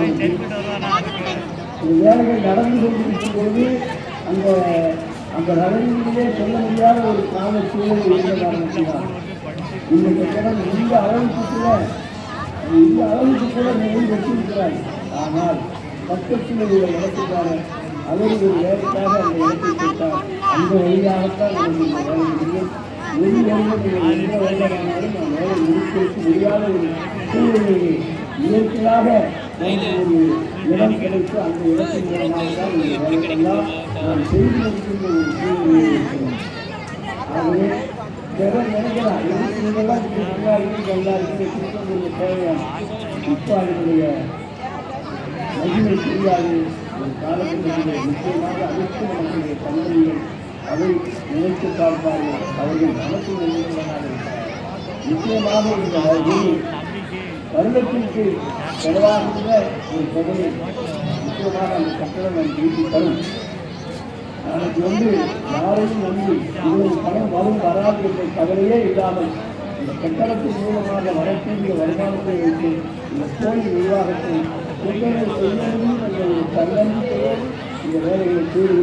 வந்து வேலைகள் நடந்து கொண்டிருக்கும் போது அந்த அந்த நடைமுறையிலே சொல்ல முடியாத ஒரு கால சூழல் இருந்த காரணத்தினால் இந்த கட்டடம் இந்த அளவுக்கு கூட நிறைவு வச்சிருக்கிறார். ஆனால் பக்கத்தில் உள்ள இடத்துக்காக அவர் ஒரு வேலைக்காக அந்த இடத்தை கொடுத்தார். அந்த வழியாகத்தான் நமக்கு இந்த வேலை முடியும். ஒரு வருடம் எந்த வருடமானாலும் நான் வேலை முடித்திருக்க முடியாத ஒரு சூழ்நிலையை இயற்கையாக ஒரு இடம் கிடைத்து அந்த இடத்தின் மூலமாக தான் இந்த வேலையெல்லாம் நாம் செய்து இருக்கின்ற ஒரு சூழ்நிலையை இருக்கிறோம். ஆகவே ஜெகன் நினைக்கலாம் நீங்கள்லாம் எல்லாருக்கும் திருப்பூருக்கு தேவையான இப்போ அதனுடைய மகிமை தெரியாது. ஒரு காலத்தினுடைய நிச்சயமாக அனைத்து நம்முடைய தந்தைகள் அதை நினைத்து பார்ப்பார்கள். அவர்கள் நமக்கு நினைக்கிறதாக இருக்கிறார். நிச்சயமாக இந்த வருடத்திற்கு செலவாகின்ற ஒரு தொகையை நிச்சயமாக அந்த கட்டணம் நாம் வீட்டு தரும். நமக்கு யாரையும் நம்பி இவர்கள் பணம் வரும் வராது என்ற கவலையே இல்லாமல் இந்த கட்டணத்தின் மூலமாக வரக்கூடிய வருமானத்தை வைத்து இந்த கோயில் நிர்வாகத்தை செய்ய முடியும் என்ற ஒரு தன்னம்பிக்கையை இந்த வேலைகளை செய்து